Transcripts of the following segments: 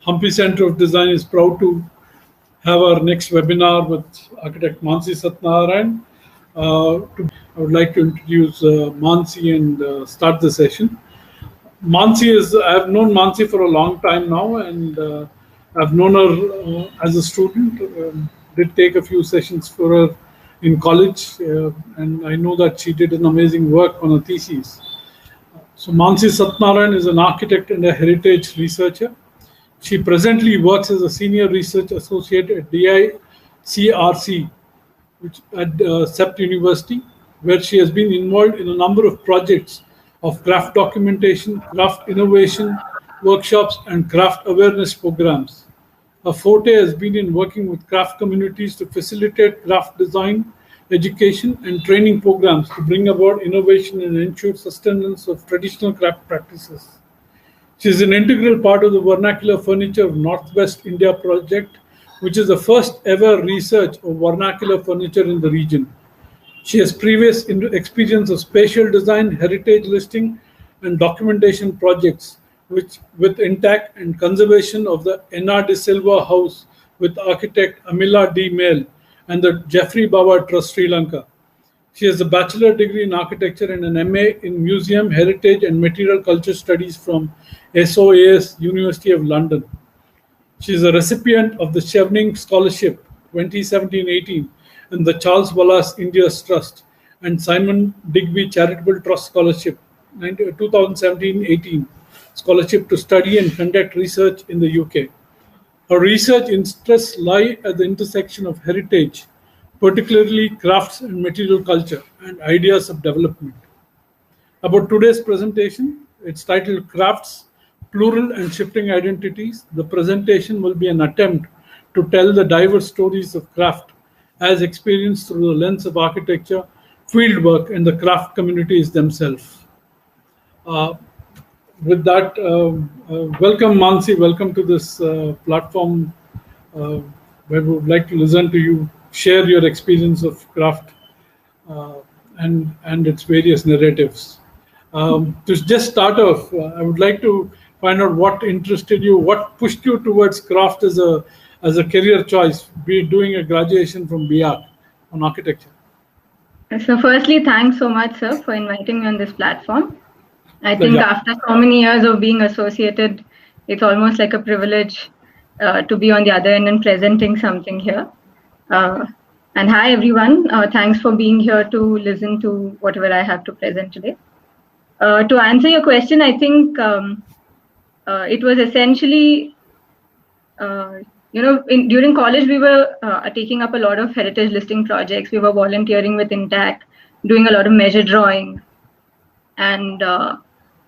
Hampi Center of Design is proud to have our next webinar with architect Mansi Satnarayan. I would like to introduce Mansi and start the session. I have known Mansi for a long time now, and I've known her as a student. Did take a few sessions for her in college, and I know that she did an amazing work on a thesis. So Mansi Satnarayan is an architect and a heritage researcher. She presently works as a senior research associate at DICRC, which at CEPT University, where she has been involved in a number of projects of craft documentation, craft innovation, workshops, and craft awareness programs. Her forte has been in working with craft communities to facilitate craft design, education, and training programs to bring about innovation and ensure sustenance of traditional craft practices. She is an integral part of the Vernacular Furniture of Northwest India project, which is the first ever research of vernacular furniture in the region. She has previous experience of spatial design, heritage listing, and documentation projects with intact and conservation of the Enna de Silva House with architect Amila D. Mail and the Jeffrey Bawa Trust Sri Lanka. She has a bachelor degree in architecture and an MA in Museum, Heritage and Material Culture Studies from SOAS, University of London. She is a recipient of the Chevening Scholarship 2017-18 and the Charles Wallace India's Trust and Simon Digby Charitable Trust Scholarship 2017-18 scholarship to study and conduct research in the UK. Her research interests lie at the intersection of heritage, particularly crafts and material culture, and ideas of development. About today's presentation, it's titled Crafts, Plural and Shifting Identities. The presentation will be an attempt to tell the diverse stories of craft as experienced through the lens of architecture, fieldwork, and the craft communities themselves. With that, welcome Mansi, welcome to this platform where we would like to listen to you share your experience of craft and its various narratives. To just start off, I would like to find out what interested you, what pushed you towards craft as a career choice, be doing a graduation from BIAC on architecture. So firstly, thanks so much, sir, for inviting me on this platform. I think after so many years of being associated, it's almost like a privilege to be on the other end and presenting something here. And hi, everyone. Thanks for being here to listen to whatever I have to present today. To answer your question, I think it was essentially, during college, we were taking up a lot of heritage listing projects. We were volunteering with Intact, doing a lot of measure drawing. And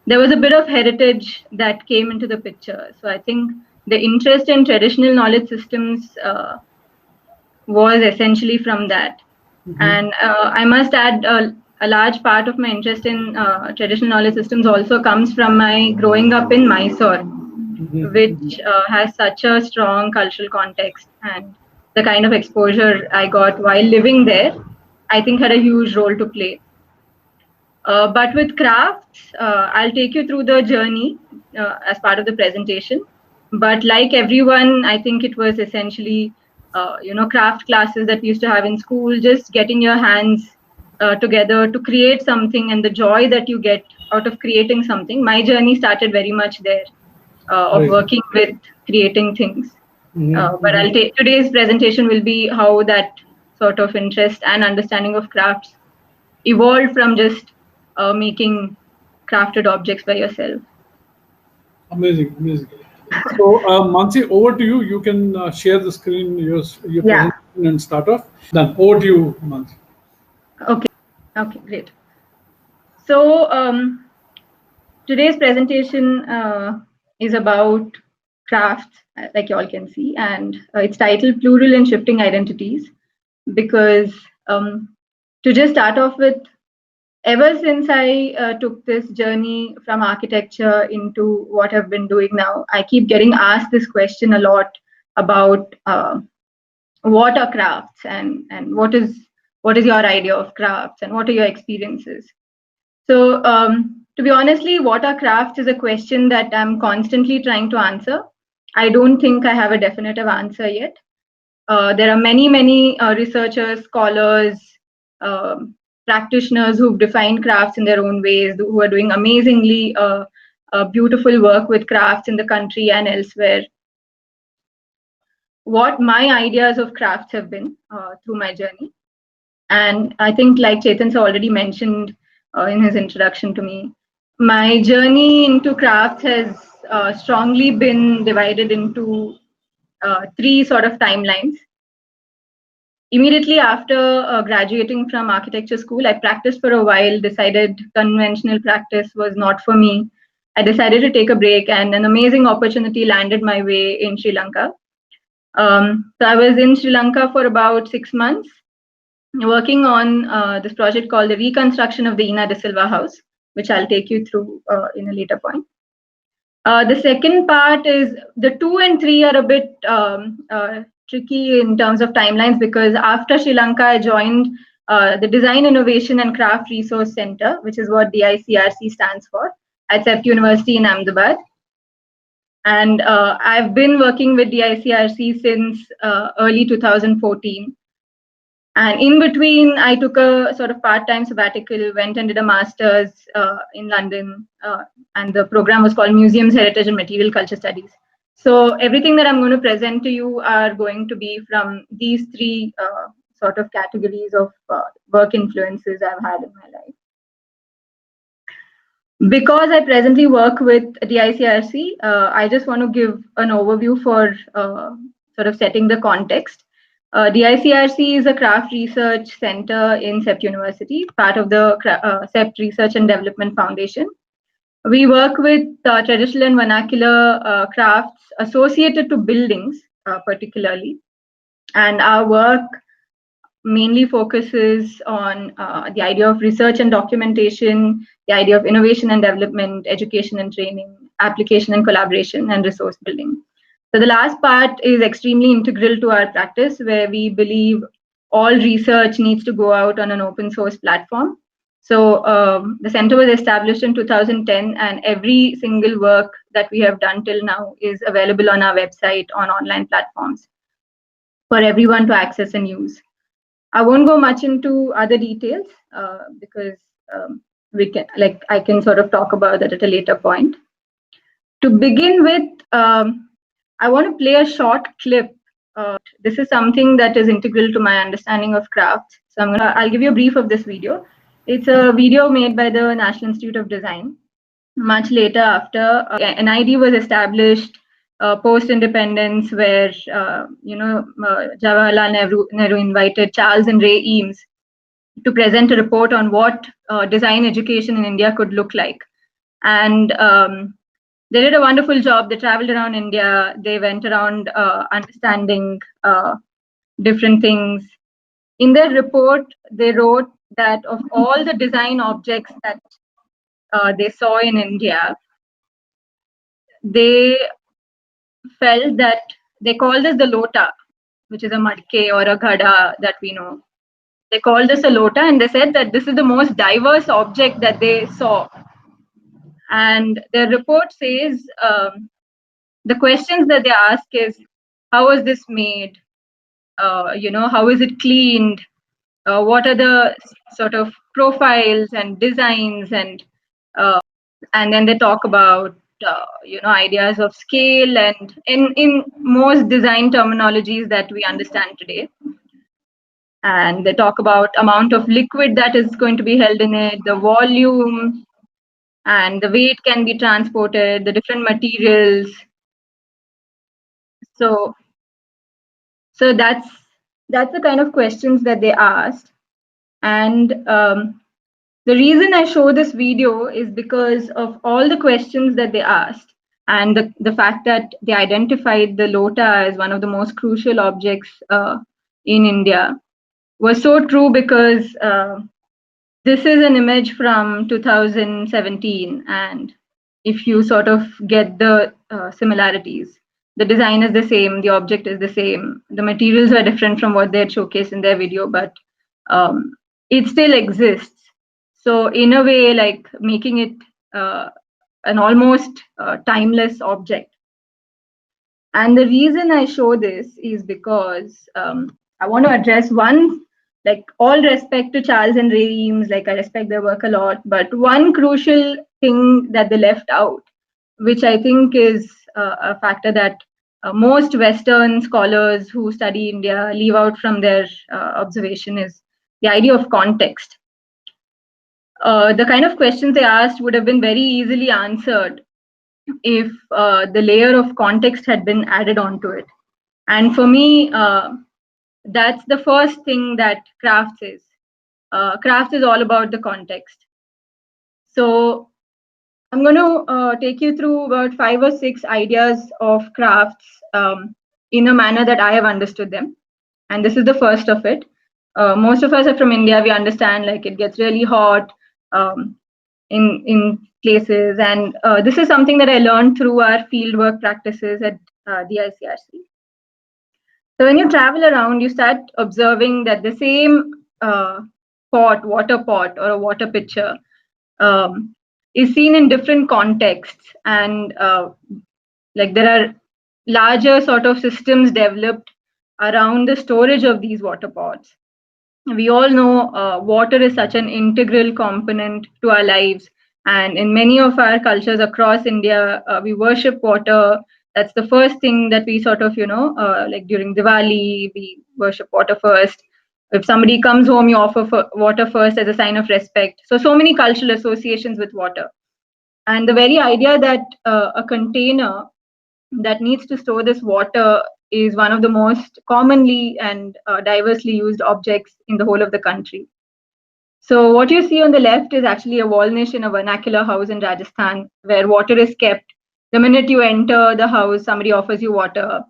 there was a bit of heritage that came into the picture. So I think the interest in traditional knowledge systems was essentially from that. Mm-hmm. And I must add a large part of my interest in traditional knowledge systems also comes from my growing up in Mysore, mm-hmm. which has such a strong cultural context, and the kind of exposure I got while living there, I think had a huge role to play. But with crafts, I'll take you through the journey as part of the presentation. But like everyone, I think it was essentially craft classes that we used to have in school, just getting your hands together to create something and the joy that you get out of creating something. My journey started very much there of working with creating things. Mm-hmm. But I'll take today's presentation will be how that sort of interest and understanding of crafts evolved from just making crafted objects by yourself. Amazing, amazing. So, Mansi, over to you. You can share the screen, your presentation and start off. Done. Over to you, Mansi. Okay, great. So, today's presentation is about crafts, like you all can see, and it's titled Plural and Shifting Identities, because to just start off with, ever since I took this journey from architecture into what I've been doing now, I keep getting asked this question a lot about what are crafts, and what is your idea of crafts, and what are your experiences. So to be honestly, what are crafts is a question that I'm constantly trying to answer. I don't think I have a definitive answer yet. There are many researchers, scholars, um, practitioners who've defined crafts in their own ways, who are doing amazingly beautiful work with crafts in the country and elsewhere. What my ideas of crafts have been through my journey, and I think, like Chetan already mentioned in his introduction to me, my journey into crafts has strongly been divided into three sort of timelines. Immediately after graduating from architecture school, I practiced for a while, decided conventional practice was not for me. I decided to take a break, and an amazing opportunity landed my way in Sri Lanka. So I was in Sri Lanka for about 6 months, working on this project called the reconstruction of the Ina de Silva House, which I'll take you through in a later point. The second part is the 2 and 3 are a bit tricky in terms of timelines, because after Sri Lanka, I joined the Design Innovation and Craft Resource Center, which is what DICRC stands for, at CEPT University in Ahmedabad. And I've been working with DICRC since early 2014. And in between, I took a sort of part-time sabbatical, went and did a master's in London, and the program was called Museums, Heritage and Material Culture Studies. So everything that I'm going to present to you are going to be from these three sort of categories of work influences I've had in my life. Because I presently work with DICRC, I just want to give an overview for sort of setting the context. DICRC is a craft research center in CEPT University, part of the CEPT Research and Development Foundation. We work with traditional and vernacular crafts associated to buildings, particularly. And our work mainly focuses on the idea of research and documentation, the idea of innovation and development, education and training, application and collaboration, and resource building. So the last part is extremely integral to our practice, where we believe all research needs to go out on an open source platform. So the center was established in 2010, and every single work that we have done till now is available on our website, on online platforms, for everyone to access and use. I won't go much into other details because I can sort of talk about that at a later point. To begin with, I want to play a short clip. This is something that is integral to my understanding of crafts. So I'll give you a brief of this video. It's a video made by the National Institute of Design. Much later, after NID was established, post-independence, where Jawaharlal Nehru invited Charles and Ray Eames to present a report on what design education in India could look like. And they did a wonderful job. They traveled around India. They went around understanding different things. In their report, they wrote that of all the design objects that they saw in India, they felt that they call this the lota, which is a madke or a ghada that we know. They called this a lota, and they said that this is the most diverse object that they saw. And their report says the questions that they ask is, how was this made? How is it cleaned? What are the sort of profiles and designs, and then they talk about ideas of scale, and in most design terminologies that we understand today. And they talk about amount of liquid that is going to be held in it, the volume, and the way it can be transported, the different materials. So that's the kind of questions that they asked. And the reason I show this video is because of all the questions that they asked, and the fact that they identified the lota as one of the most crucial objects in India was so true, because This is an image from 2017, and if you sort of get the similarities, the design is the same, the object is the same, the materials are different from what they had showcased in their video, but it still exists. So in a way, like making it an almost timeless object. And the reason I show this is because I want to address one, like all respect to Charles and Ray Eames, like I respect their work a lot, but one crucial thing that they left out, which I think is a factor that most Western scholars who study India leave out from their observation, is the idea of context. The kind of questions they asked would have been very easily answered if the layer of context had been added onto it. And for me, that's the first thing that crafts is. Crafts is all about the context. So I'm going to take you through about 5 or 6 ideas of crafts in a manner that I have understood them. And this is the first of it. Most of us are from India. We understand like it gets really hot in places. And this is something that I learned through our fieldwork practices at the ICRC. So when you travel around, you start observing that the same water pot or a water pitcher is seen in different contexts, and like there are larger sort of systems developed around the storage of these water pots. We all know water is such an integral component to our lives, and in many of our cultures across India, we worship water. That's the first thing that we sort of, like during Diwali, we worship water first. If somebody comes home, you offer water first as a sign of respect. So many cultural associations with water. And the very idea that a container that needs to store this water is one of the most commonly and diversely used objects in the whole of the country. So what you see on the left is actually a wall niche in a vernacular house in Rajasthan, where water is kept. The minute you enter the house, somebody offers you water.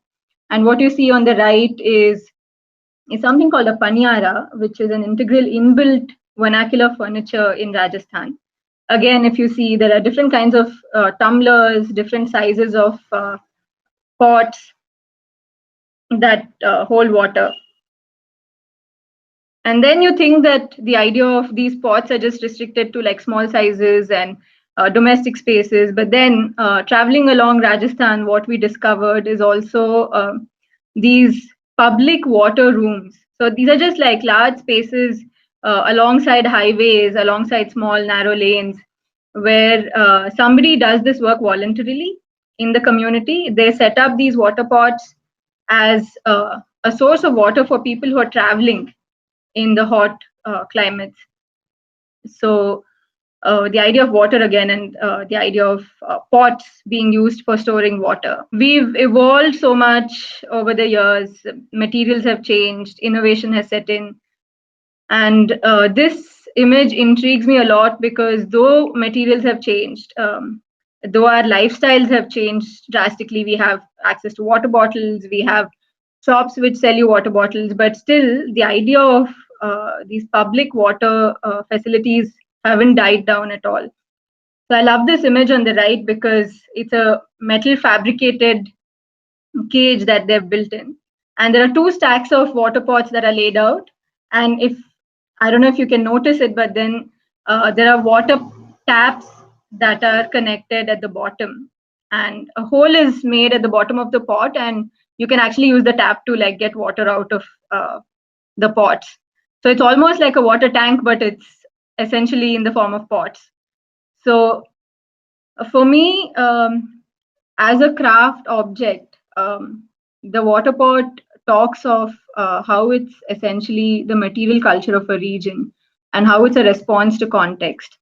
And what you see on the right is something called a paniara, which is an integral inbuilt vernacular furniture in Rajasthan. Again, if you see, there are different kinds of tumblers, different sizes of pots that hold water. And then you think that the idea of these pots are just restricted to like small sizes and domestic spaces. But then traveling along Rajasthan, what we discovered is also these public water rooms. So these are just like large spaces alongside highways, alongside small narrow lanes, where somebody does this work voluntarily in the community. They set up these water pots as a source of water for people who are traveling in the hot climates. So the idea of water again, and the idea of pots being used for storing water. We've evolved so much over the years. Materials have changed, innovation has set in. And this image intrigues me a lot because though materials have changed, though our lifestyles have changed drastically, we have access to water bottles, we have shops which sell you water bottles, but still the idea of these public water facilities haven't died down at all. So I love this image on the right because it's a metal fabricated cage that they've built in. And there are 2 stacks of water pots that are laid out. And if, I don't know if you can notice it, but then there are water taps that are connected at the bottom. And a hole is made at the bottom of the pot, and you can actually use the tap to like get water out of the pots. So it's almost like a water tank, but it's essentially in the form of pots. So for me, as a craft object, the water pot talks of how it's essentially the material culture of a region and how it's a response to context.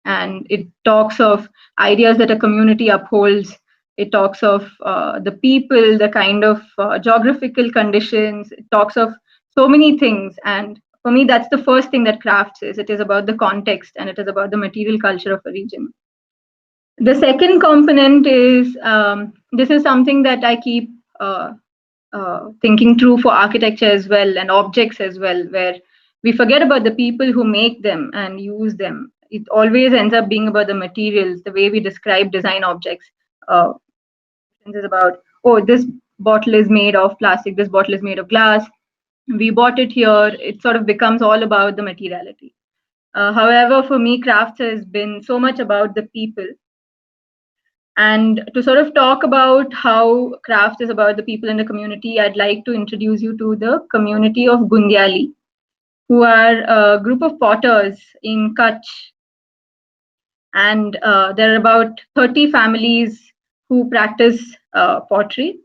And it talks of ideas that a community upholds. It talks of the people, the kind of geographical conditions. It talks of so many things. And for me, that's the first thing that crafts is. It is about the context, and it is about the material culture of a region. The second component is, this is something that I keep thinking through for architecture as well, and objects as well, where we forget about the people who make them and use them. It always ends up being about the materials, the way we describe design objects. Is about, oh, this bottle is made of plastic, this bottle is made of glass, we bought it here. It sort of becomes all about the materiality. However, for me, crafts has been so much about the people. And to sort of talk about how craft is about the people in the community, I'd like to introduce you to the community of Gundiali, who are a group of potters in Kutch. And there are about 30 families who practice pottery.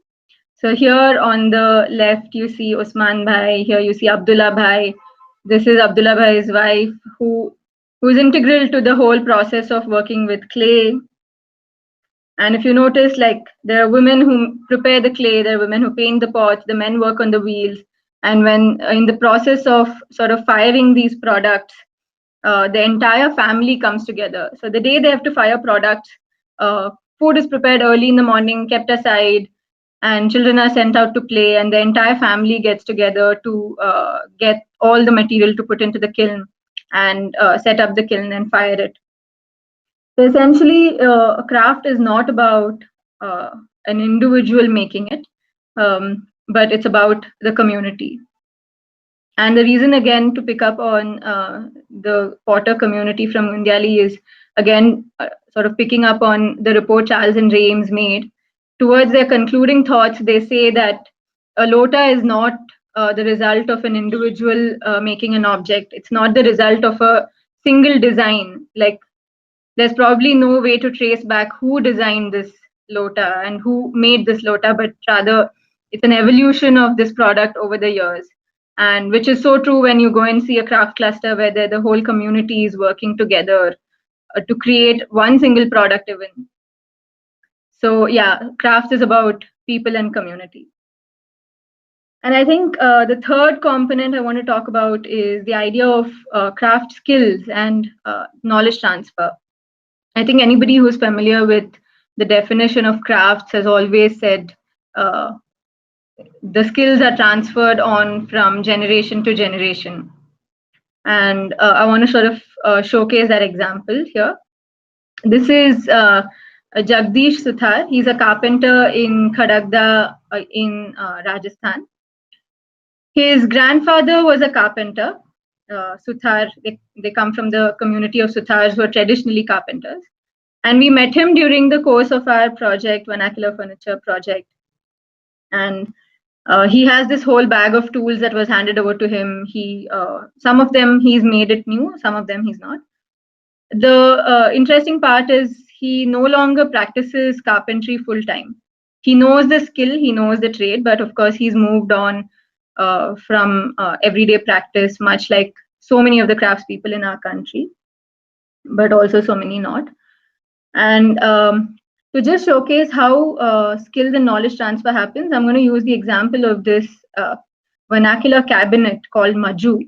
So here on the left, you see Osman Bhai. Here you see Abdullah Bhai. This is Abdullah Bhai's wife, who is integral to the whole process of working with clay. And if you notice, like, there are women who prepare the clay, there are women who paint the pots, the men work on the wheels. And when in the process of sort of firing these products, the entire family comes together. So the day they have to fire products, food is prepared early in the morning, kept aside, and children are sent out to play, and the entire family gets together to get all the material to put into the kiln and set up the kiln and fire it. So essentially, a craft is not about an individual making it, but it's about the community. And the reason, again, to pick up on the potter community from Gundiali is, again, sort of picking up on the report Charles and Reims made. Towards their concluding thoughts, they say that a lota is not the result of an individual making an object. It's not the result of a single design. Like, there's probably no way to trace back who designed this lota and who made this lota, but rather it's an evolution of this product over the years. And which is so true when you go and see a craft cluster where the whole community is working together to create one single product even. So yeah, craft is about people and community. And I think the third component I want to talk about is the idea of craft skills and knowledge transfer. I think anybody who's familiar with the definition of crafts has always said the skills are transferred on from generation to generation. And I want to sort of showcase that example here. This is Jagdish Suthar. He's a carpenter in Khadagda in Rajasthan. His grandfather was a carpenter. Suthar, they come from the community of Suthars who are traditionally carpenters. And we met him during the course of our project, Vernacular Furniture Project. And he has this whole bag of tools that was handed over to him. Some of them he's made it new, some of them he's not. The interesting part is he no longer practices carpentry full time. He knows the skill, he knows the trade, but of course he's moved on from everyday practice, much like so many of the craftspeople in our country, but also so many not. And to just showcase how skills and knowledge transfer happens, I'm going to use the example of this vernacular cabinet called Maju,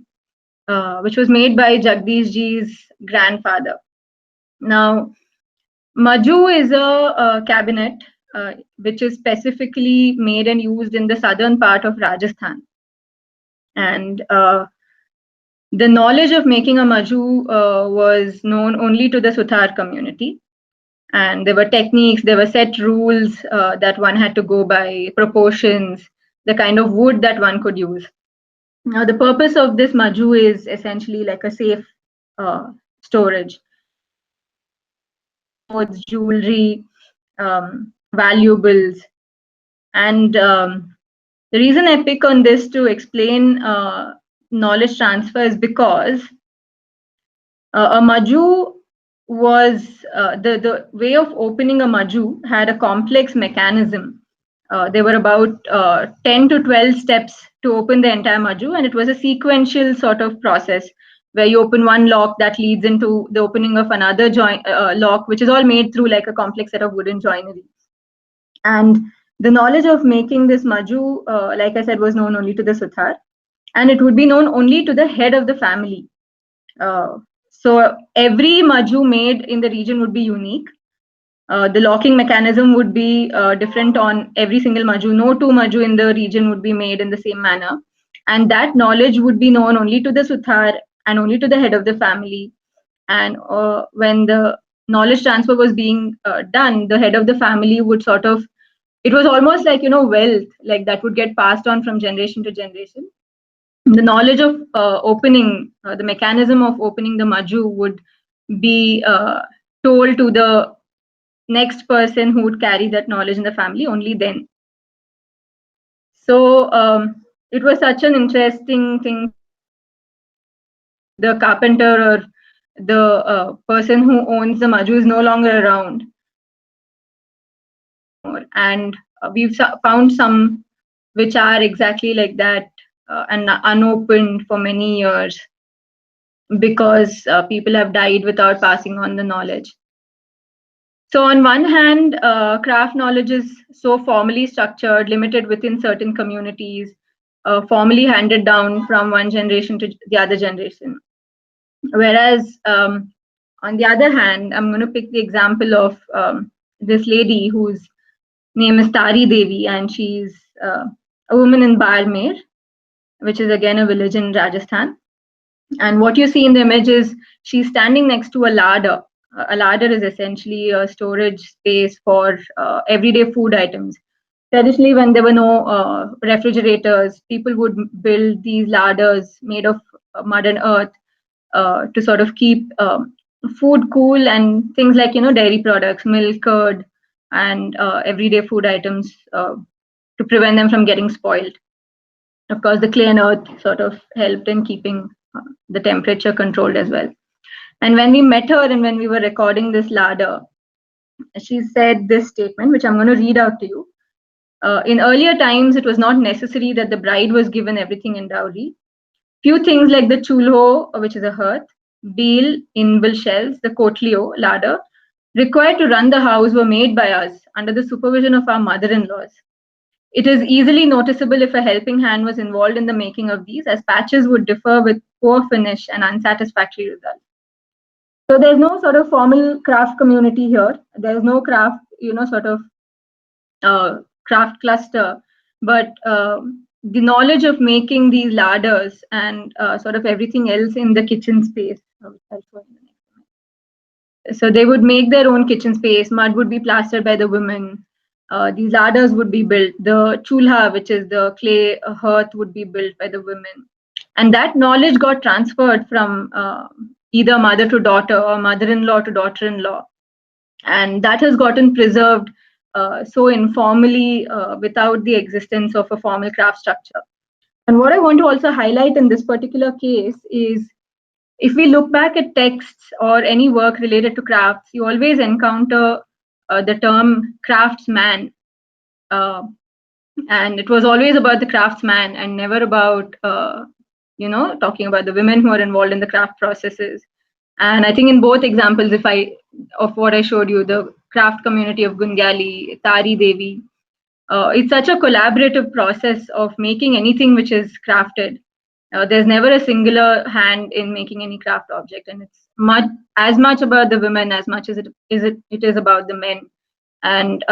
which was made by Jagdish ji's grandfather. Now, Maju is a cabinet which is specifically made and used in the southern part of Rajasthan. And the knowledge of making a Maju was known only to the Suthar community. And there were techniques, there were set rules that one had to go by, proportions, the kind of wood that one could use. Now, the purpose of this Maju is essentially like a safe storage. Jewelry, valuables. And the reason I pick on this to explain knowledge transfer is because a Maju was the way of opening a Maju had a complex mechanism. There were about 10 to 12 steps to open the entire Maju, and it was a sequential sort of process where you open one lock that leads into the opening of another lock, which is all made through like a complex set of wooden joinery. And the knowledge of making this Maju, like I said, was known only to the Suthar, and it would be known only to the head of the family. So every Maju made in the region would be unique. The locking mechanism would be different on every single Maju. No two Maju in the region would be made in the same manner. and that knowledge would be known only to the Suthar and only to the head of the family. And when the knowledge transfer was being done, the head of the family would sort of, it was almost like, wealth, like that would get passed on from generation to generation. The knowledge of opening, the mechanism of opening the Maju would be told to the next person who would carry that knowledge in the family only then. So it was such an interesting thing. The carpenter or the person who owns the Maju is no longer around. And we've found some which are exactly like that and unopened for many years because people have died without passing on the knowledge. So on one hand, craft knowledge is so formally structured, limited within certain communities, formally handed down from one generation to the other generation. Whereas on the other hand, I'm going to pick the example of this lady whose name is Tari Devi, and she's a woman in Barmer, which is again a village in Rajasthan. And what you see in the image is she's standing next to a larder. A larder is essentially a storage space for everyday food items. Traditionally, when there were no refrigerators, people would build these larders made of mud and earth to sort of keep food cool and things like, dairy products, milk, curd, and everyday food items to prevent them from getting spoiled. Of course, the clay and earth sort of helped in keeping the temperature controlled as well. And when we met her and when we were recording this larder, she said this statement, which I'm going to read out to you. In earlier times, it was not necessary that the bride was given everything in dowry. Few things like the chulho, which is a hearth, beel, inbull shells, the kotlio, larder, required to run the house were made by us under the supervision of our mother-in-laws. It is easily noticeable if a helping hand was involved in the making of these, as patches would differ with poor finish and unsatisfactory results. So there's no sort of formal craft community here. There's no craft, sort of craft cluster, but the knowledge of making these ladders and sort of everything else in the kitchen space. So they would make their own kitchen space. Mud would be plastered by the women. These ladders would be built. The chulha, which is the clay hearth, would be built by the women. And that knowledge got transferred from either mother to daughter or mother-in-law to daughter-in-law. And that has gotten preserved so informally without the existence of a formal craft structure. And what I want to also highlight in this particular case is, if we look back at texts or any work related to crafts, you always encounter the term craftsman. And it was always about the craftsman and never about, talking about the women who are involved in the craft processes. And I think in both examples, of what I showed you, the craft community of Gungyali, Tari Devi, it's such a collaborative process of making anything which is crafted. There's never a singular hand in making any craft object, and it's as much about the women as much as it is about the men. And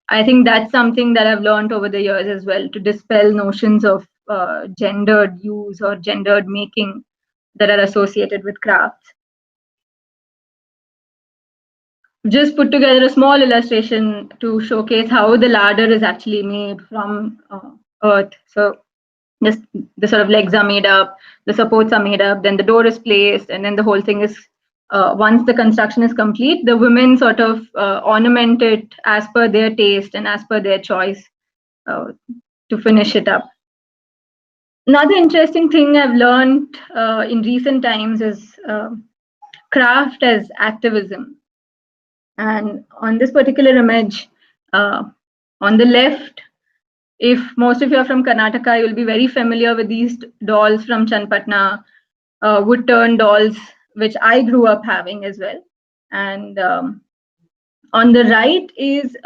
I think that's something that I've learned over the years as well, to dispel notions of gendered use or gendered making that are associated with crafts. Just put together a small illustration to showcase how the ladder is actually made from earth. So just the sort of legs are made up, the supports are made up, then the door is placed, and then the whole thing is, once the construction is complete, the women sort of ornament it as per their taste and as per their choice to finish it up. Another interesting thing I've learned in recent times is craft as activism. And on this particular image, on the left, if most of you are from Karnataka, you'll be very familiar with these dolls from Chanpatna, wood turn dolls, which I grew up having as well. And on the right is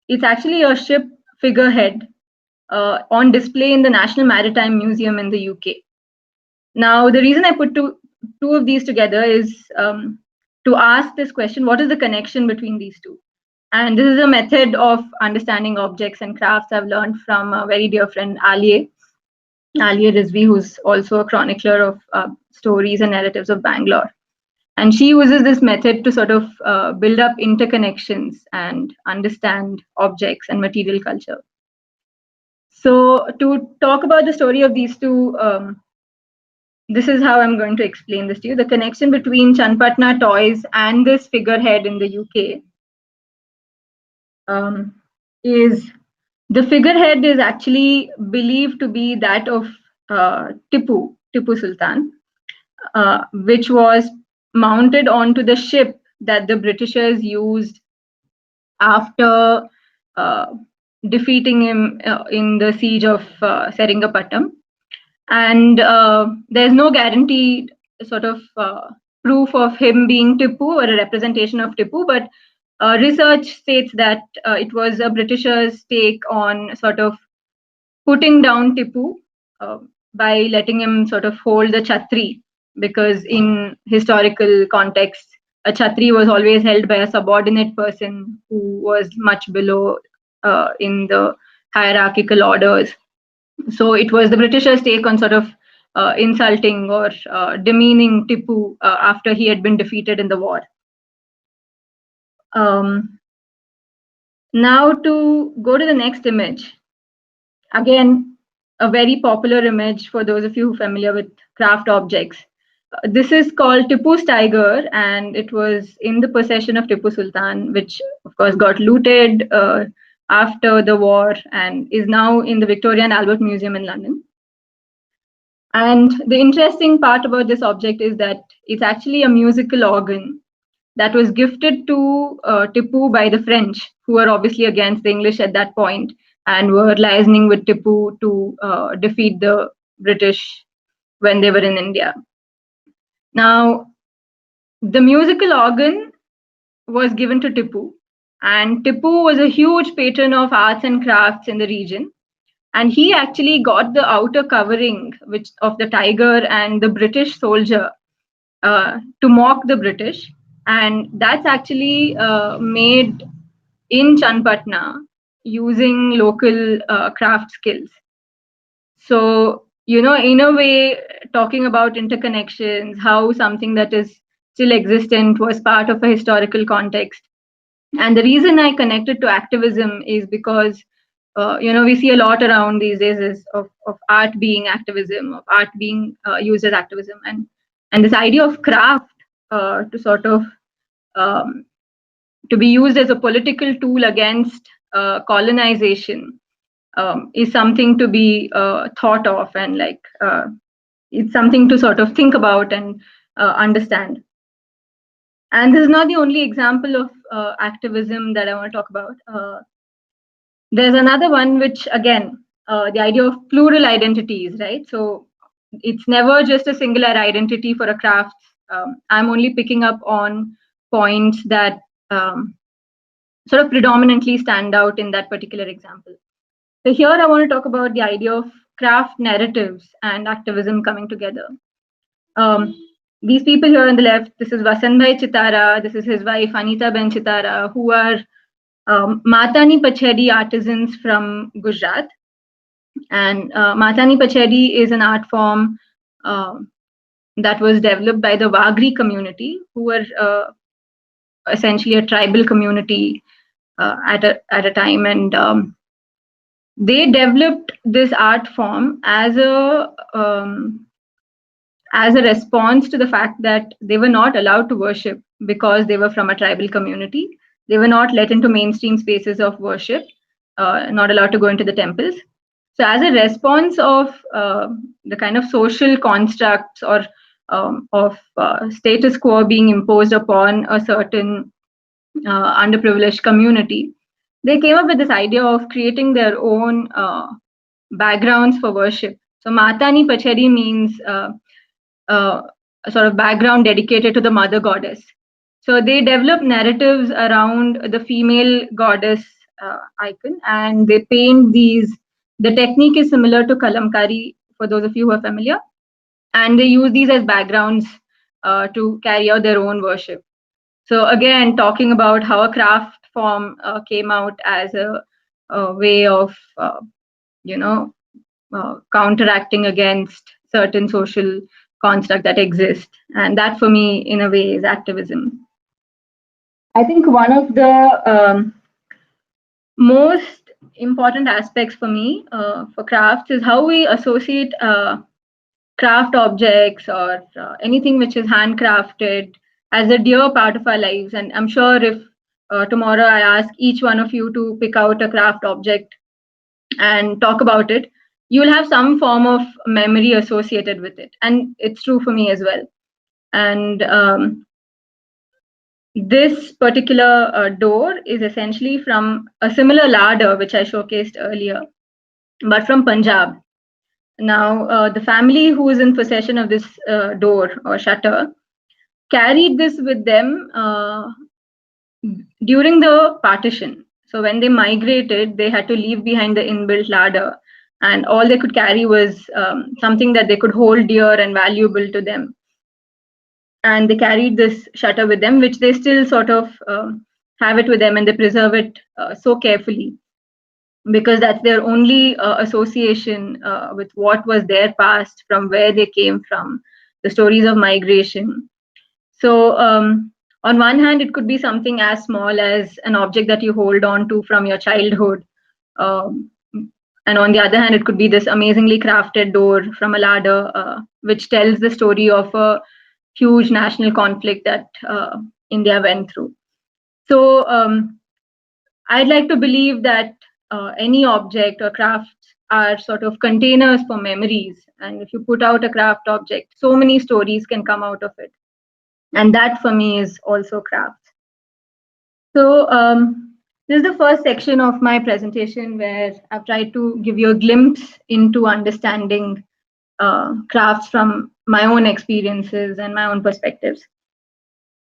it's actually a ship figurehead on display in the National Maritime Museum in the UK. Now, the reason I put two of these together is to ask this question: what is the connection between these two? And this is a method of understanding objects and crafts I've learned from a very dear friend, Aliye Rizvi, who's also a chronicler of stories and narratives of Bangalore. And she uses this method to sort of build up interconnections and understand objects and material culture. So to talk about the story of these two, this is how I'm going to explain this to you. The connection between Chanpatna toys and this figurehead in the UK is the figurehead is actually believed to be that of Tipu Sultan, which was mounted onto the ship that the Britishers used after defeating him in the siege of Seringapatam. And there's no guaranteed sort of proof of him being Tipu or a representation of Tipu, but research states that it was a Britisher's take on sort of putting down Tipu by letting him sort of hold the Chhatri, because in historical context, a Chhatri was always held by a subordinate person who was much below in the hierarchical orders. So it was the Britishers' take on sort of insulting or demeaning Tipu after he had been defeated in the war. Now to go to the next image. Again, a very popular image for those of you who are familiar with craft objects. This is called Tipu's tiger, and it was in the possession of Tipu Sultan, which of course got looted after the war and is now in the Victoria and Albert Museum in London. And the interesting part about this object is that it's actually a musical organ that was gifted to Tipu by the French, who were obviously against the English at that point and were liaising with Tipu to defeat the British when they were in India. Now, the musical organ was given to Tipu, and Tipu was a huge patron of arts and crafts in the region. And he actually got the outer covering of the tiger and the British soldier to mock the British. And that's actually made in Chanpatna using local craft skills. So, you know, in a way, talking about interconnections, how something that is still existent was part of a historical context. And the reason I connected to activism is because, you know, we see a lot around these days is of art being activism, of art being used as activism. And this idea of craft to sort of to be used as a political tool against colonization is something to be thought of, and like it's something to sort of think about and understand. And this is not the only example of activism that I want to talk about. There's another one, which again, the idea of plural identities, right? So it's never just a singular identity for a craft. I'm only picking up on points that sort of predominantly stand out in that particular example. So here I want to talk about the idea of craft narratives and activism coming together. These people here on the left, this is Vasantbhai Chitara, this is his wife Anita Ben Chitara, who are Matani Pachedi artisans from Gujarat. And Matani Pachedi is an art form that was developed by the Wagri community, who were essentially a tribal community at a time, and they developed this art form as a response to the fact that they were not allowed to worship because they were from a tribal community. They were not let into mainstream spaces of worship, not allowed to go into the temples. So as a response of the kind of social constructs or of status quo being imposed upon a certain underprivileged community, they came up with this idea of creating their own backgrounds for worship. So Matani Pachedi means a sort of background dedicated to the mother goddess. So they develop narratives around the female goddess icon, and they paint these. The technique is similar to Kalamkari, for those of you who are familiar, and they use these as backgrounds to carry out their own worship. So again, talking about how a craft form came out as a way of, counteracting against certain social construct that exist. And that for me, in a way, is activism. I think one of the most important aspects for me for crafts is how we associate craft objects or anything which is handcrafted as a dear part of our lives. And I'm sure if tomorrow I ask each one of you to pick out a craft object and talk about it, you'll have some form of memory associated with it. And it's true for me as well. And this particular door is essentially from a similar larder, which I showcased earlier, but from Punjab. Now, the family who is in possession of this door or shutter carried this with them during the partition. So when they migrated, they had to leave behind the inbuilt larder, and all they could carry was something that they could hold dear and valuable to them. And they carried this shutter with them, which they still sort of have it with them, and they preserve it so carefully, because that's their only association with what was their past, from where they came from, the stories of migration. So on one hand, it could be something as small as an object that you hold on to from your childhood. And on the other hand, it could be this amazingly crafted door from a larder, which tells the story of a huge national conflict that India went through. So I'd like to believe that any object or crafts are sort of containers for memories. And if you put out a craft object, so many stories can come out of it. And that for me is also craft. So this is the first section of my presentation where I've tried to give you a glimpse into understanding crafts from my own experiences and my own perspectives.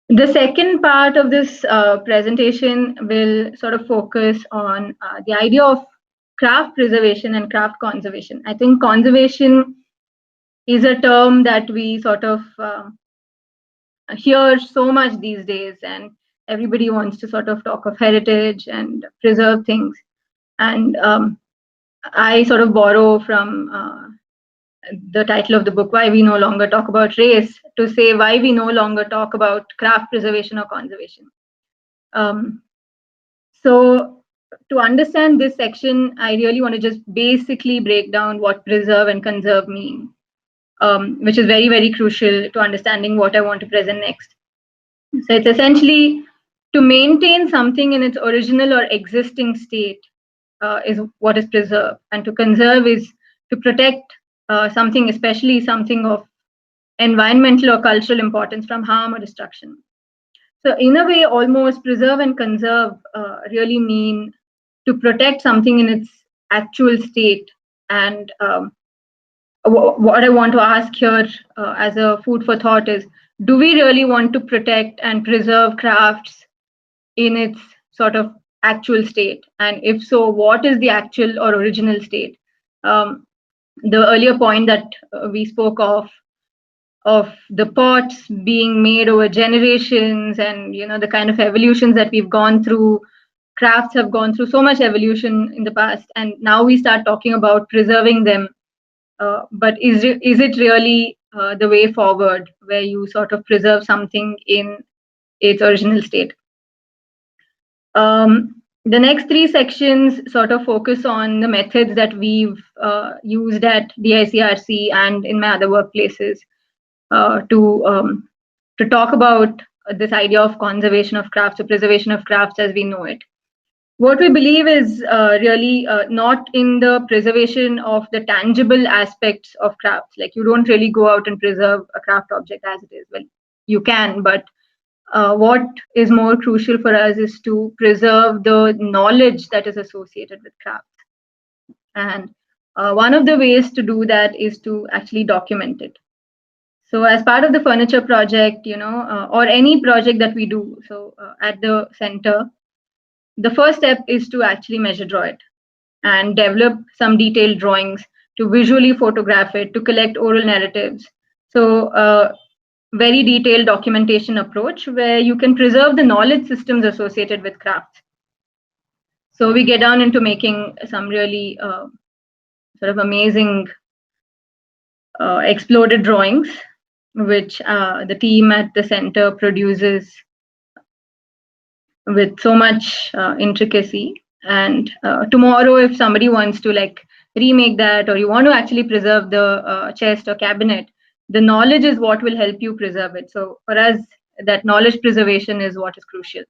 The second part of this presentation will sort of focus on the idea of craft preservation and craft conservation. I think conservation is a term that we sort of hear so much these days, and everybody wants to sort of talk of heritage and preserve things. And I sort of borrow from the title of the book, Why We No Longer Talk About Race, to say why we no longer talk about craft preservation or conservation. So to understand this section, I really want to just basically break down what preserve and conserve mean, which is very, very crucial to understanding what I want to present next. So it's essentially to maintain something in its original or existing state is what is preserve, and to conserve is to protect something, especially something of environmental or cultural importance, from harm or destruction. So in a way, almost preserve and conserve really mean to protect something in its actual state. And what I want to ask here as a food for thought is, do we really want to protect and preserve crafts in its sort of actual state? And if so, what is the actual or original state? The earlier point that we spoke of the pots being made over generations, and the kind of evolutions that we've gone through, crafts have gone through so much evolution in the past, and now we start talking about preserving them. But is it really the way forward, where you sort of preserve something in its original state? The next three sections sort of focus on the methods that we've used at DICRC and in my other workplaces to talk about this idea of conservation of crafts or preservation of crafts as we know it. What we believe is really not in the preservation of the tangible aspects of crafts. Like, you don't really go out and preserve a craft object as it is. Well, you can, but what is more crucial for us is to preserve the knowledge that is associated with crafts. And one of the ways to do that is to actually document it. So as part of the furniture project, or any project that we do, so at the center, the first step is to actually measure draw it and develop some detailed drawings, to visually photograph it, to collect oral narratives. So very detailed documentation approach where you can preserve the knowledge systems associated with crafts. So we get down into making some really sort of amazing exploded drawings, which the team at the center produces with so much intricacy. And tomorrow, if somebody wants to like remake that, or you want to actually preserve the chest or cabinet, the knowledge is what will help you preserve it. So for us, that knowledge preservation is what is crucial.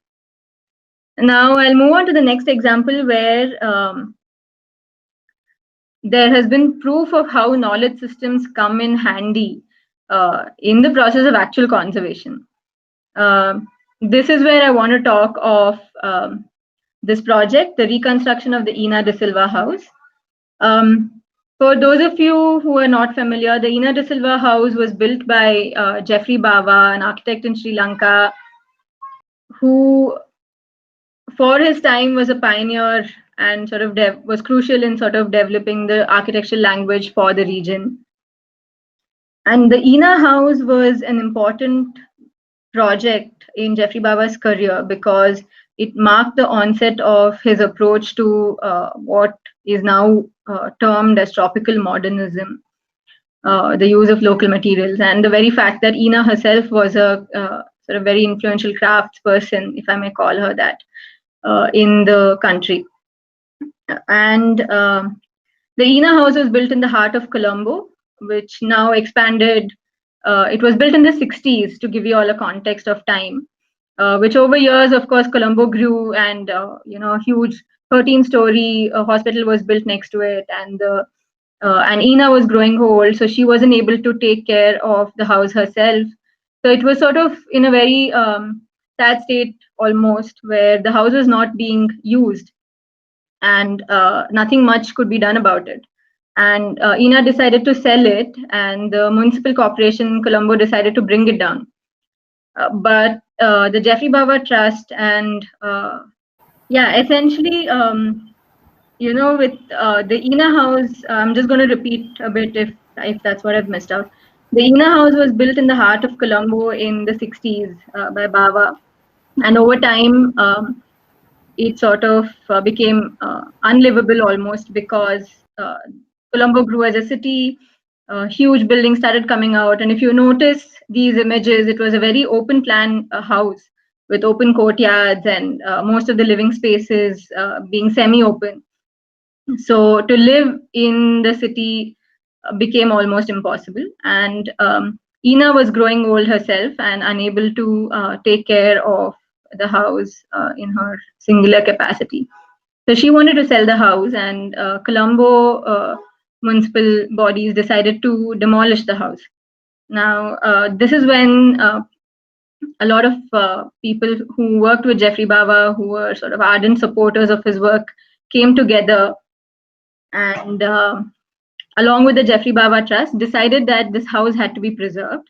Now I'll move on to the next example where there has been proof of how knowledge systems come in handy in the process of actual conservation. This is where I want to talk of this project, the reconstruction of the Ina de Silva house. For those of you who are not familiar, the Ina de Silva house was built by Geoffrey Bawa, an architect in Sri Lanka, who for his time was a pioneer and sort of was crucial in sort of developing the architectural language for the region. And the Ina house was an important project in Geoffrey Bawa's career because it marked the onset of his approach to what is now termed as tropical modernism, the use of local materials, and the very fact that Ina herself was a sort of very influential craftsperson, if I may call her that, in the country. And the Ina house was built in the heart of Colombo, which now expanded. It was built in the 60s, to give you all a context of time, which over years, of course, Colombo grew, and a huge 13-story hospital was built next to it, and Ina was growing old, so she wasn't able to take care of the house herself. So it was sort of in a very sad state almost, where the house was not being used, and nothing much could be done about it. And Ina decided to sell it, and the municipal corporation Colombo decided to bring it down. But the Geoffrey Bawa Trust and essentially, with the Ina house, I'm just going to repeat a bit if that's what I've missed out. The Ina house was built in the heart of Colombo in the 60s by Bawa, and over time, it sort of became unlivable almost, because Colombo grew as a city, huge buildings started coming out. And if you notice these images, it was a very open plan house with open courtyards and most of the living spaces being semi-open. So to live in the city became almost impossible. And Ina was growing old herself and unable to take care of the house in her singular capacity. So she wanted to sell the house, and Colombo municipal bodies decided to demolish the house. Now, this is when a lot of people who worked with Geoffrey Bawa, who were sort of ardent supporters of his work, came together, and along with the Geoffrey Bawa Trust, decided that this house had to be preserved.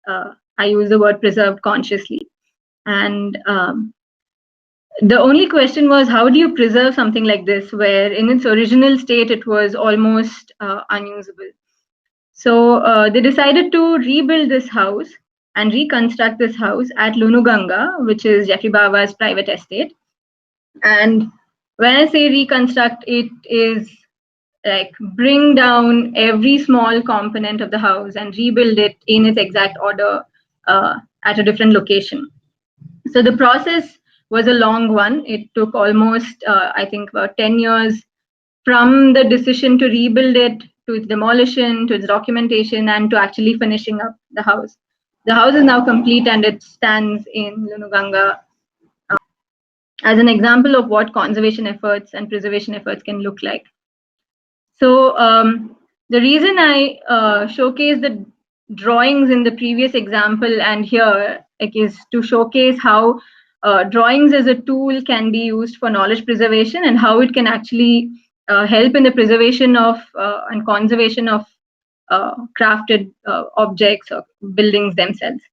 I use the word preserved consciously. And the only question was, how do you preserve something like this, where in its original state it was almost unusable? So they decided to rebuild this house and reconstruct this house at Lunuganga, which is Geoffrey Bawa's private estate. And when I say reconstruct, it is like bring down every small component of the house and rebuild it in its exact order at a different location. So the process was a long one. It took almost, I think, about 10 years from the decision to rebuild it, to its demolition, to its documentation, and to actually finishing up the house. The house is now complete, and it stands in Lunuganga as an example of what conservation efforts and preservation efforts can look like. So the reason I showcase the drawings in the previous example and here is to showcase how drawings as a tool can be used for knowledge preservation, and how it can actually help in the preservation of and conservation of crafted objects or buildings themselves.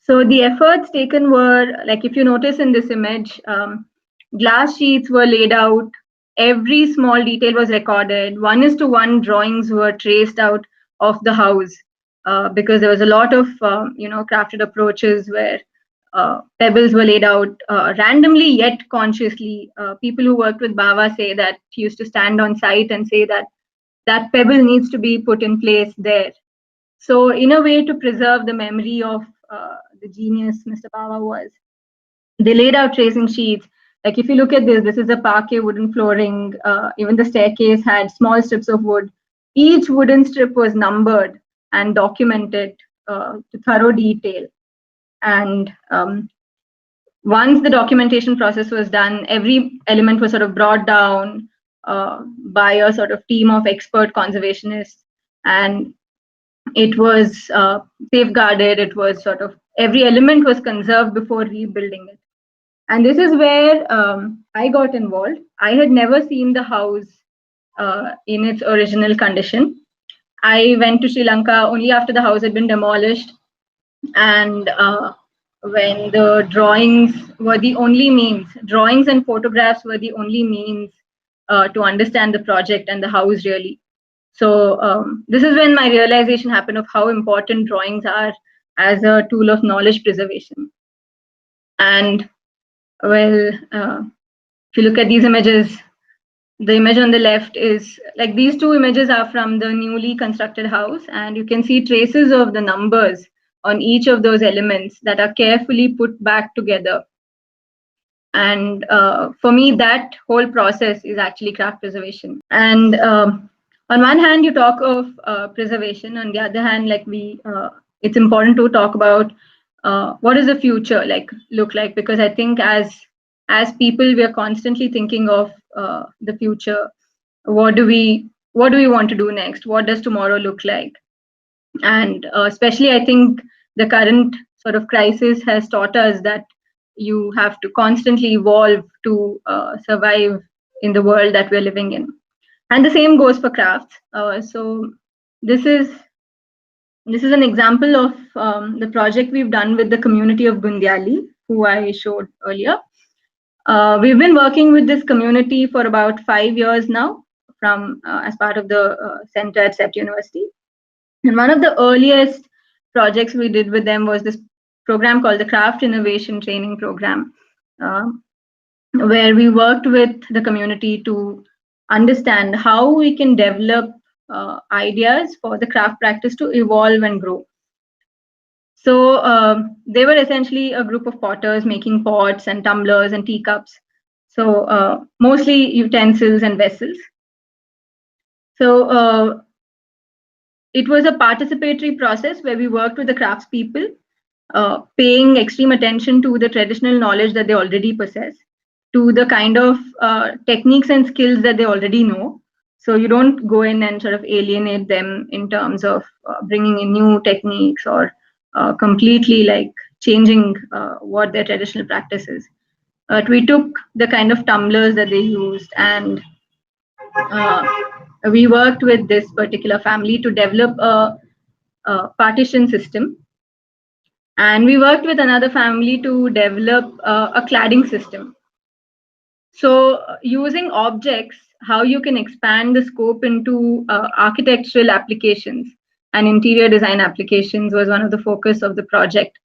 So the efforts taken were, like if you notice in this image, glass sheets were laid out, every small detail was recorded, 1:1 drawings were traced out of the house, because there was a lot of crafted approaches where pebbles were laid out randomly yet consciously. People who worked with Bava say that he used to stand on site and say that that pebble needs to be put in place there. So in a way to preserve the memory of the genius Mr. Bava was, they laid out tracing sheets. Like if you look at this is a parquet wooden flooring. Even the staircase had small strips of wood. Each wooden strip was numbered and documented to thorough detail. And once the documentation process was done, every element was sort of brought down by a sort of team of expert conservationists, and it was safeguarded. It was sort of, every element was conserved before rebuilding it. And this is where I got involved. I had never seen the house in its original condition. I went to Sri Lanka only after the house had been demolished, and when the drawings were the only means, drawings and photographs were the only means to understand the project and the house really. So this is when my realization happened of how important drawings are as a tool of knowledge preservation. And well, if you look at these images, the image on the left is like, these two images are from the newly constructed house, and you can see traces of the numbers on each of those elements that are carefully put back together. And for me, that whole process is actually craft preservation. And on one hand, you talk of preservation. On the other hand, like it's important to talk about what does the future look like, because I think as people, we are constantly thinking of the future. What do we want to do next? What does tomorrow look like? And especially, I think the current sort of crisis has taught us that you have to constantly evolve to survive in the world that we're living in. And the same goes for crafts. So this is an example of the project we've done with the community of Gundyali, who I showed earlier. We've been working with this community for about 5 years now, from as part of the center at CEPT University. And one of the earliest projects we did with them was this program called the Craft Innovation Training Program, where we worked with the community to understand how we can develop ideas for the craft practice to evolve and grow. So they were essentially a group of potters making pots and tumblers and teacups. So mostly utensils and vessels. So it was a participatory process where we worked with the craftspeople, paying extreme attention to the traditional knowledge that they already possess, to the kind of techniques and skills that they already know. So you don't go in and sort of alienate them in terms of bringing in new techniques or completely changing what their traditional practice is. We took the kind of tumblers that they used, and we worked with this particular family to develop a partition system. And we worked with another family to develop a cladding system. So using objects, how you can expand the scope into architectural applications and interior design applications was one of the focus of the project.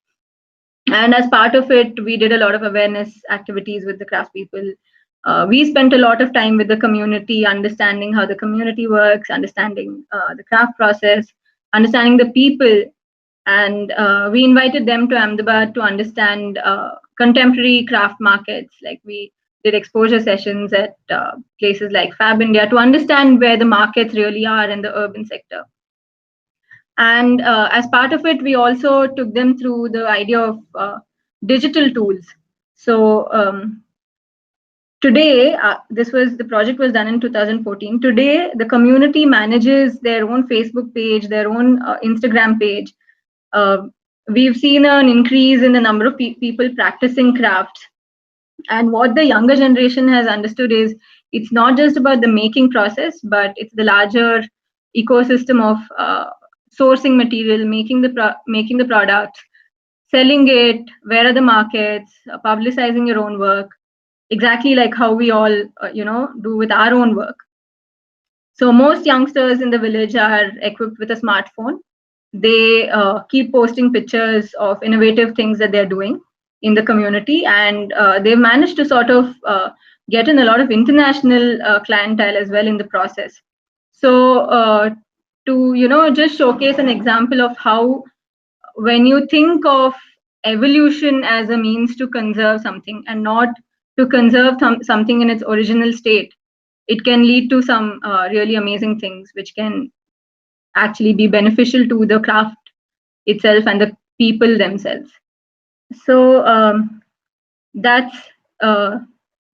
And as part of it, we did a lot of awareness activities with the craftspeople. We spent a lot of time with the community, understanding how the community works, understanding the craft process, understanding the people. And we invited them to Ahmedabad to understand contemporary craft markets. Like we did exposure sessions at places like Fab India to understand where the markets really are in the urban sector. And as part of it, we also took them through the idea of digital tools. So today, the project was done in 2014. Today, the community manages their own Facebook page, their own Instagram page. We've seen an increase in the number of people practicing crafts. And what the younger generation has understood is it's not just about the making process, but it's the larger ecosystem of sourcing material, making the product, selling it, where are the markets, publicizing your own work, exactly like how we all do with our own work. So most youngsters in the village are equipped with a smartphone. They keep posting pictures of innovative things that they're doing. in the community, and they've managed to sort of get in a lot of international clientele as well in the process. So to just showcase an example of how, when you think of evolution as a means to conserve something and not to conserve something in its original state, it can lead to some really amazing things which can actually be beneficial to the craft itself and the people themselves. So that's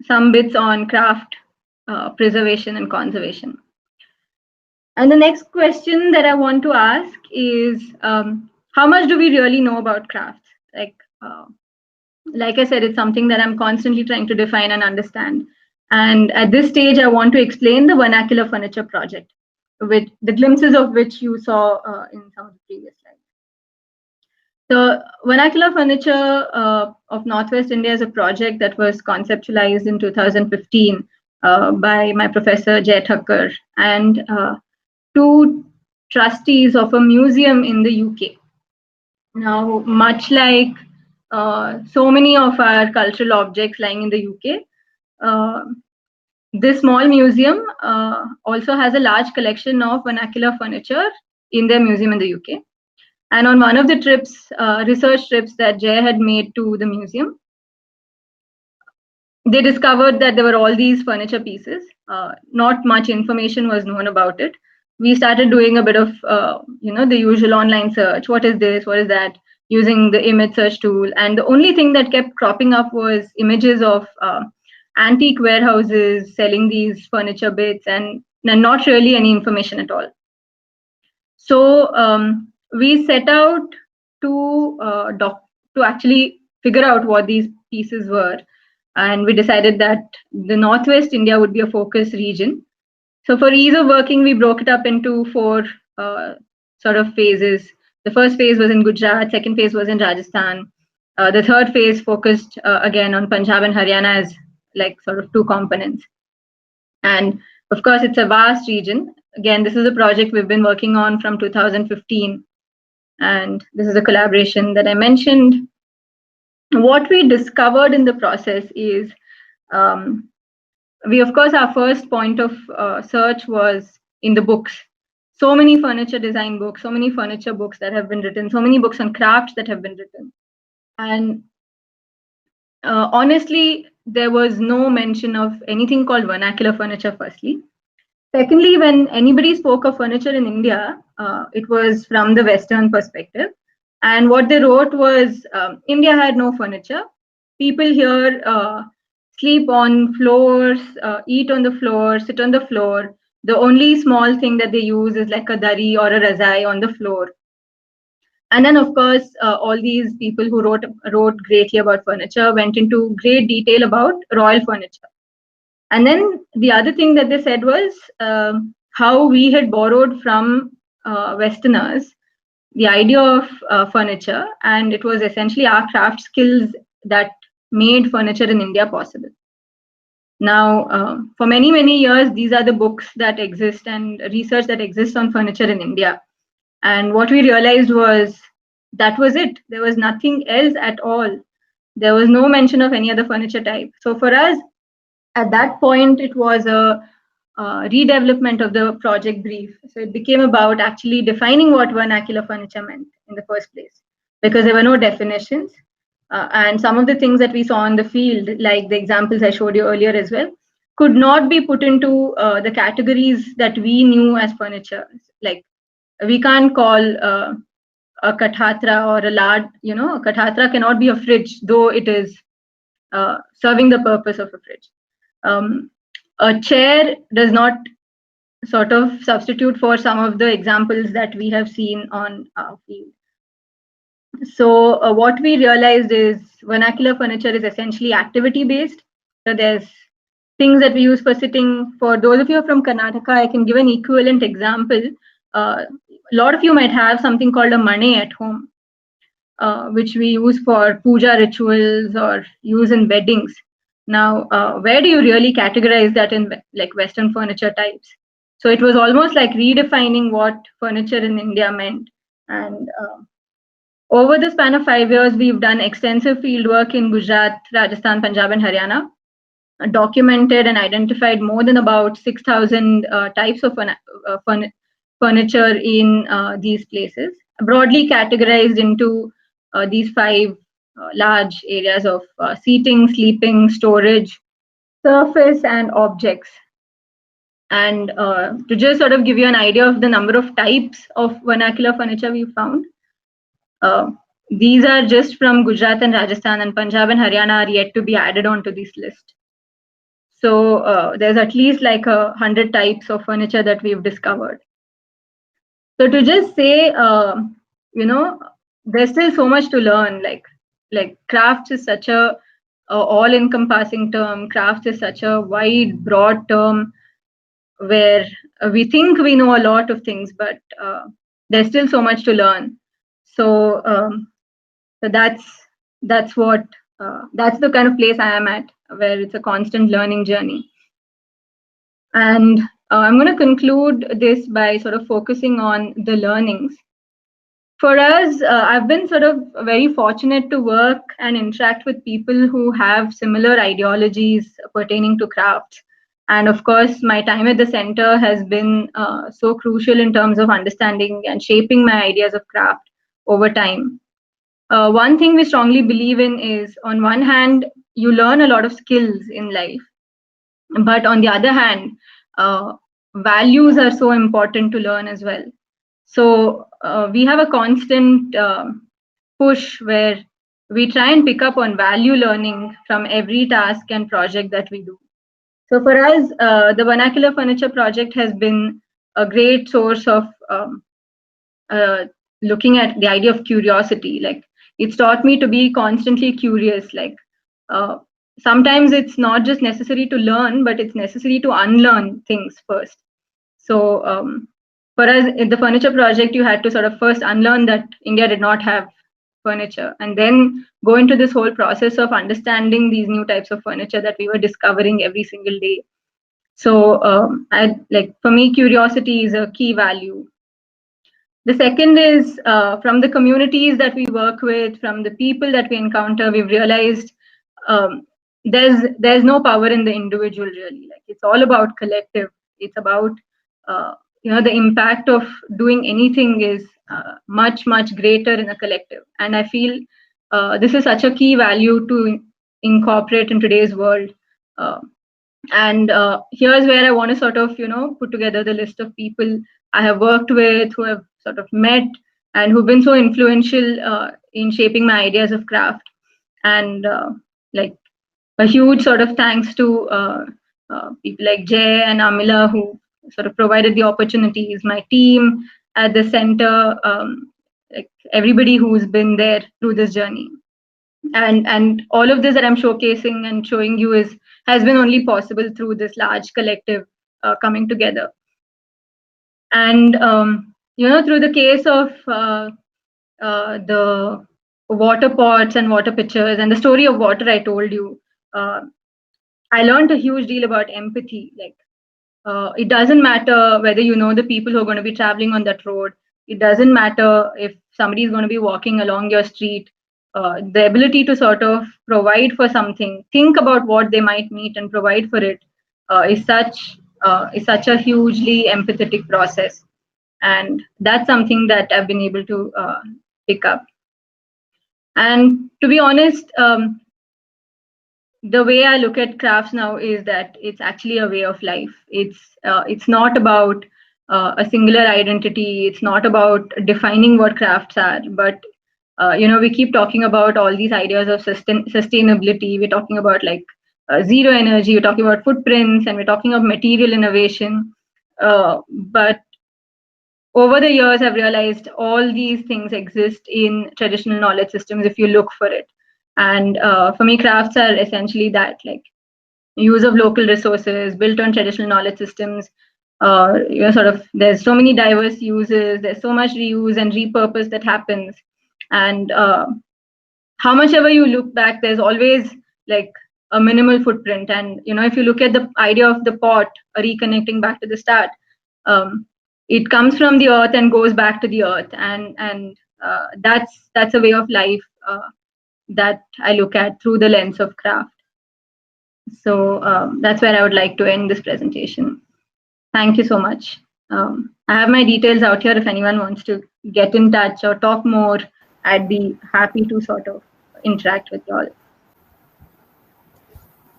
some bits on craft preservation and conservation. And the next question that I want to ask is, how much do we really know about crafts? Like I said, it's something that I'm constantly trying to define and understand. And at this stage, I want to explain the vernacular furniture project, with the glimpses of which you saw in some of the previous slides. So vernacular furniture of Northwest India is a project that was conceptualized in 2015 by my professor Jay Thakkar and two trustees of a museum in the UK. Now, much like so many of our cultural objects lying in the UK, this small museum also has a large collection of vernacular furniture in their museum in the UK. And on one of the trips, research trips that Jay had made to the museum, they discovered that there were all these furniture pieces. Not much information was known about it. We started doing a bit of, the usual online search. What is this? What is that? Using the image search tool. And the only thing that kept cropping up was images of antique warehouses selling these furniture bits, and not really any information at all. So we set out to actually figure out what these pieces were. And we decided that the Northwest India would be a focus region. So for ease of working, we broke it up into 4 sort of phases. The first phase was in Gujarat, second phase was in Rajasthan. The third phase focused again on Punjab and Haryana as like sort of 2 components. And of course, it's a vast region. Again, this is a project we've been working on from 2015. And this is a collaboration that I mentioned. What we discovered in the process is, of course, our first point of search was in the books. So many furniture design books, so many furniture books that have been written, so many books on crafts that have been written. And honestly, there was no mention of anything called vernacular furniture, firstly. Secondly, when anybody spoke of furniture in India, it was from the Western perspective. And what they wrote was, India had no furniture. People here sleep on floors, eat on the floor, sit on the floor. The only small thing that they use is like a dari or a razai on the floor. And then, of course, all these people who wrote greatly about furniture went into great detail about royal furniture. And then the other thing that they said was how we had borrowed from Westerners the idea of furniture, and it was essentially our craft skills that made furniture in India possible. Now, for many, many years, these are the books that exist and research that exists on furniture in India. And what we realized was that was it. There was nothing else at all. There was no mention of any other furniture type. So for us, at that point, it was a redevelopment of the project brief. So it became about actually defining what vernacular furniture meant in the first place, because there were no definitions. And some of the things that we saw in the field, like the examples I showed you earlier as well, could not be put into the categories that we knew as furniture. Like, we can't call a kathatra or a lard, a kathatra cannot be a fridge, though it is serving the purpose of a fridge. A chair does not sort of substitute for some of the examples that we have seen on our field. So what we realized is vernacular furniture is essentially activity based. So there's things that we use for sitting. For those of you from Karnataka, I can give an equivalent example. A lot of you might have something called a mane at home, which we use for puja rituals or use in weddings. Now, where do you really categorize that in like Western furniture types? So it was almost like redefining what furniture in India meant. And Over the span of 5 years, we've done extensive field work in Gujarat, Rajasthan, Punjab, and Haryana, documented and identified more than about 6,000 types of furniture in these places, broadly categorized into these 5 large areas of seating, sleeping, storage, surface, and objects. And to just sort of give you an idea of the number of types of vernacular furniture we found, these are just from Gujarat and Rajasthan, and Punjab and Haryana are yet to be added onto this list. So there's at least like 100 types of furniture that we've discovered. So to just say, there's still so much to learn. Like crafts is such a all-encompassing term. Crafts is such a wide, broad term where we think we know a lot of things, but there's still so much to learn. So, so that's the kind of place I am at, where it's a constant learning journey. And I'm going to conclude this by sort of focusing on the learnings. For us, I've been sort of very fortunate to work and interact with people who have similar ideologies pertaining to crafts. And of course, my time at the center has been so crucial in terms of understanding and shaping my ideas of craft over time. One thing we strongly believe in is, on one hand, you learn a lot of skills in life, but on the other hand, values are so important to learn as well. So we have a constant push where we try and pick up on value learning from every task and project that we do. So for us, the Vernacular Furniture Project has been a great source of looking at the idea of curiosity. Like, it's taught me to be constantly curious. Like, sometimes it's not just necessary to learn, but it's necessary to unlearn things first. So for us, in the furniture project, you had to sort of first unlearn that India did not have furniture, and then go into this whole process of understanding these new types of furniture that we were discovering every single day. So for me, curiosity is a key value. The second is, from the communities that we work with, from the people that we encounter, we've realized there's no power in the individual, really. Like, it's all about collective. It's about the impact of doing anything is much greater in a collective. And I feel this is such a key value to incorporate in today's world. And here's where I want to sort of put together the list of people I have worked with, who have sort of met, and who've been so influential in shaping my ideas of craft. And like, a huge sort of thanks to people like Jay and Amila, who sort of provided the opportunities, my team at the center, like everybody who's been there through this journey. And all of this that I'm showcasing and showing you has been only possible through this large collective coming together. And through the case of the water pots and water pitchers and the story of water I told you, I learned a huge deal about empathy. Like, it doesn't matter whether you know the people who are going to be traveling on that road. It doesn't matter if somebody is going to be walking along your street. The ability to sort of provide for something, think about what they might need and provide for it, is such a hugely empathetic process. And that's something that I've been able to pick up. And to be honest, the way I look at crafts now is that it's actually a way of life. It's not about a singular identity. It's not about defining what crafts are. But we keep talking about all these ideas of sustainability. We're talking about like zero energy. We're talking about footprints, and we're talking of material innovation. But over the years, I've realized all these things exist in traditional knowledge systems if you look for it. And for me, crafts are essentially that, like, use of local resources built on traditional knowledge systems. There's so many diverse uses. There's so much reuse and repurpose that happens. And how much ever you look back, there's always like a minimal footprint. And if you look at the idea of the pot, reconnecting back to the start, it comes from the earth and goes back to the earth. And that's a way of life that I look at through the lens of craft. So that's where I would like to end this presentation. Thank you so much. I have my details out here. If anyone wants to get in touch or talk more, I'd be happy to sort of interact with you all.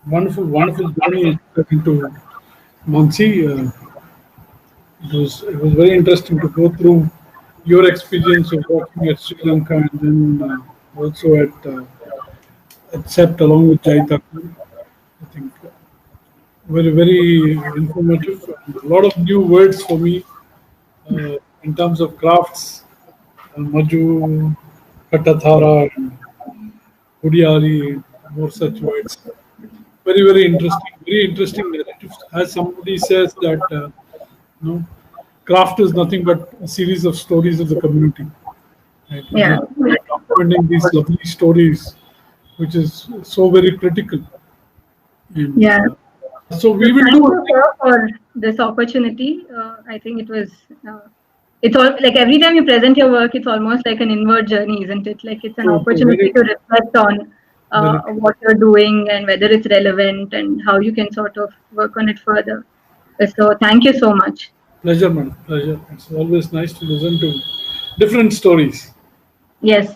Wonderful, wonderful journey into Mansi. It was very interesting to go through your experience of working at Sri Lanka and then also at CEPT along with Jai Thakur. I think very, very informative. A lot of new words for me in terms of crafts, Maju, Katathara, and Hudiari, more such words. Very, very interesting narratives. As somebody says that, craft is nothing but a series of stories of the community. Right? Yeah. Documenting these lovely stories, which is so very critical. And, Yeah. So we will Thank do. you, sir, for this opportunity. I think it was. It's all like every time you present your work, it's almost like an inward journey, isn't it? Like it's an opportunity to reflect on what you're doing and whether it's relevant and how you can sort of work on it further. So thank you so much. Pleasure, man. Pleasure. It's always nice to listen to different stories. Yes.